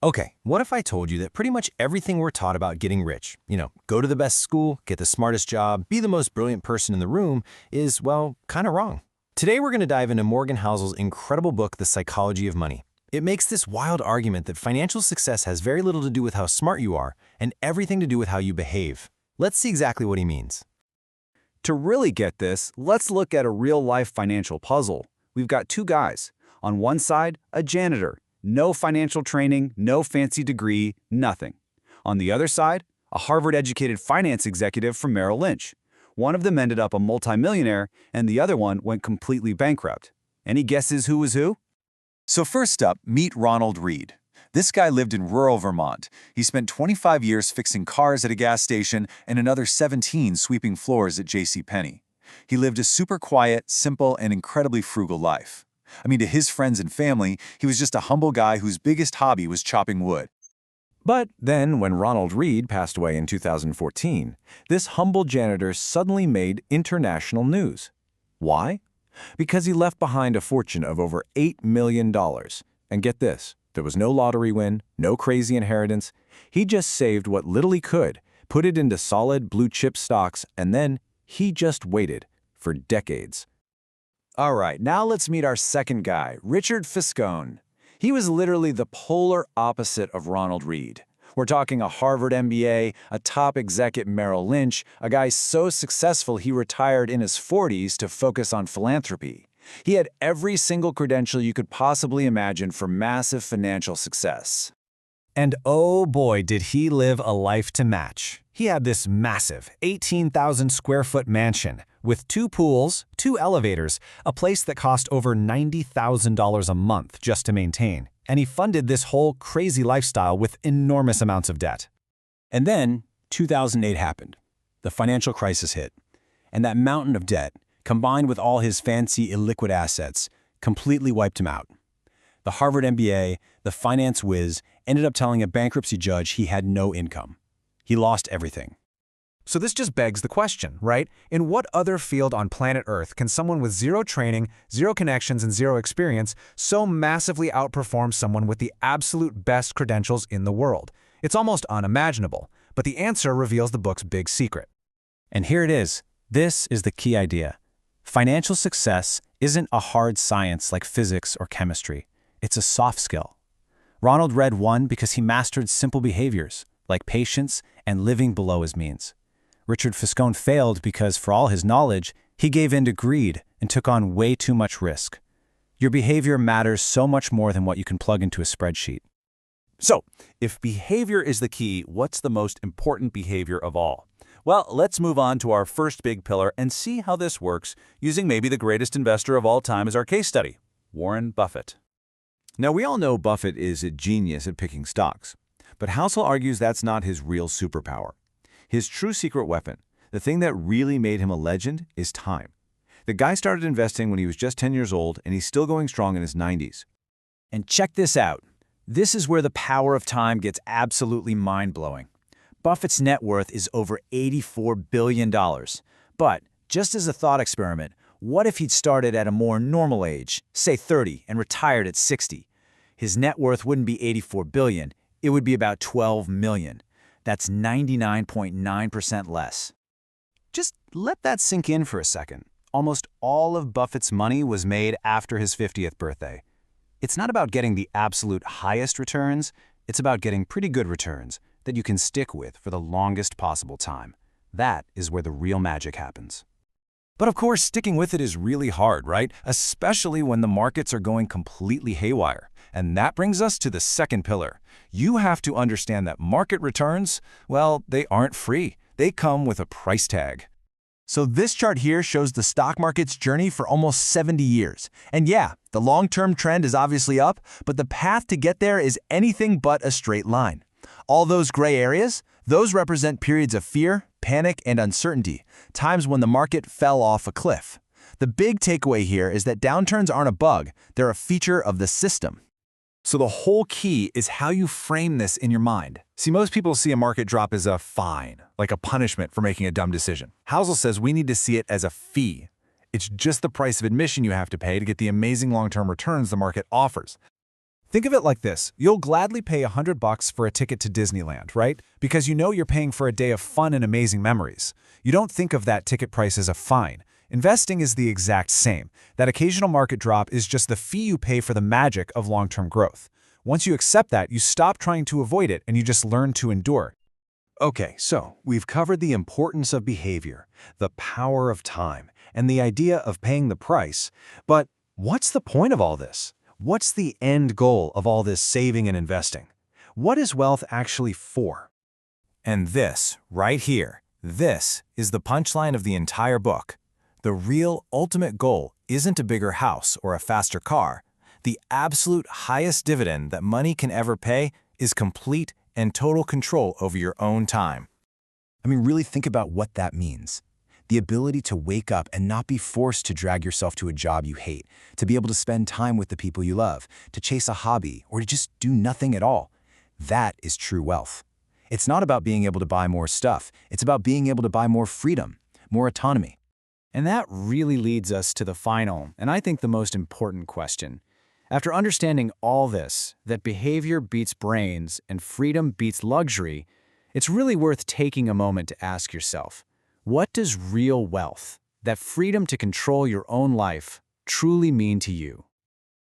Okay, what if I told you that pretty much everything we're taught about getting rich, go to the best school, get the smartest job, be the most brilliant person in the room, is, well, kind of wrong. Today we're going to dive into Morgan Housel's incredible book, The Psychology of Money. It makes this wild argument that financial success has very little to do with how smart you are and everything to do with how you behave. Let's see exactly what he means. To really get this, let's look at a real-life financial puzzle. We've got two guys. On one side, a janitor. No financial training, no fancy degree, nothing. On the other side, a Harvard-educated finance executive from Merrill Lynch. One of them ended up a multimillionaire, and the other one went completely bankrupt. Any guesses who was who? So first up, meet Ronald Reed. This guy lived in rural Vermont. He spent 25 years fixing cars at a gas station and another 17 sweeping floors at JCPenney. He lived a super quiet, simple, and incredibly frugal life. To his friends and family, he was just a humble guy whose biggest hobby was chopping wood. But then, when Ronald Reed passed away in 2014, this humble janitor suddenly made international news. Why? Because he left behind a fortune of over $8 million. And get this, there was no lottery win, no crazy inheritance. He just saved what little he could, put it into solid blue-chip stocks, and then he just waited for decades. All right, now let's meet our second guy, Richard Fiscone. He was literally the polar opposite of Ronald Reed. We're talking a Harvard MBA, a top exec at Merrill Lynch, a guy so successful he retired in his 40s to focus on philanthropy. He had every single credential you could possibly imagine for massive financial success. And oh boy, did he live a life to match. He had this massive 18,000 square foot mansion with 2 pools, 2 elevators, a place that cost over $90,000 a month just to maintain. And he funded this whole crazy lifestyle with enormous amounts of debt. And then 2008 happened. The financial crisis hit. And that mountain of debt, combined with all his fancy illiquid assets, completely wiped him out. The Harvard MBA, the finance whiz, ended up telling a bankruptcy judge he had no income. He lost everything. So this just begs the question, right? In what other field on planet Earth can someone with zero training, zero connections, and zero experience so massively outperform someone with the absolute best credentials in the world? It's almost unimaginable, but the answer reveals the book's big secret. And here it is. This is the key idea. Financial success isn't a hard science like physics or chemistry. It's a soft skill. Ronald Reed won because he mastered simple behaviors, like patience and living below his means. Richard Fiscone failed because, for all his knowledge, he gave in to greed and took on way too much risk. Your behavior matters so much more than what you can plug into a spreadsheet. So, if behavior is the key, what's the most important behavior of all? Well, let's move on to our first big pillar and see how this works using maybe the greatest investor of all time as our case study, Warren Buffett. Now, we all know Buffett is a genius at picking stocks, but Housel argues that's not his real superpower. His true secret weapon, the thing that really made him a legend, is time. The guy started investing when he was just 10 years old, and he's still going strong in his 90s. And check this out. This is where the power of time gets absolutely mind-blowing. Buffett's net worth is over $84 billion. But, just as a thought experiment, what if he'd started at a more normal age, say 30, and retired at 60? His net worth wouldn't be $84 billion, it would be about $12 million. That's 99.9% less. Just let that sink in for a second. Almost all of Buffett's money was made after his 50th birthday. It's not about getting the absolute highest returns, it's about getting pretty good returns that you can stick with for the longest possible time. That is where the real magic happens. But of course, sticking with it is really hard, right? Especially when the markets are going completely haywire. And that brings us to the second pillar. You have to understand that market returns, well, they aren't free. They come with a price tag. So this chart here shows the stock market's journey for almost 70 years. And yeah, the long-term trend is obviously up, but the path to get there is anything but a straight line. All those gray areas, those represent periods of fear, panic, and uncertainty, times when the market fell off a cliff. The big takeaway here is that downturns aren't a bug, they're a feature of the system. So the whole key is how you frame this in your mind. See, most people see a market drop as a fine, like a punishment for making a dumb decision. Housel says we need to see it as a fee. It's just the price of admission you have to pay to get the amazing long-term returns the market offers. Think of it like this. You'll gladly pay $100 for a ticket to Disneyland, right? Because you know you're paying for a day of fun and amazing memories. You don't think of that ticket price as a fine. Investing is the exact same. That occasional market drop is just the fee you pay for the magic of long-term growth. Once you accept that, you stop trying to avoid it and you just learn to endure. Okay, so we've covered the importance of behavior, the power of time, and the idea of paying the price. But what's the point of all this? What's the end goal of all this saving and investing? What is wealth actually for? And this, right here, this is the punchline of the entire book. The real ultimate goal isn't a bigger house or a faster car. The absolute highest dividend that money can ever pay is complete and total control over your own time. I mean, really think about what that means. The ability to wake up and not be forced to drag yourself to a job you hate, to be able to spend time with the people you love, to chase a hobby, or to just do nothing at all. That is true wealth. It's not about being able to buy more stuff. It's about being able to buy more freedom, more autonomy. And that really leads us to the final, and I think the most important question. After understanding all this, that behavior beats brains and freedom beats luxury, it's really worth taking a moment to ask yourself, what does real wealth, that freedom to control your own life, truly mean to you?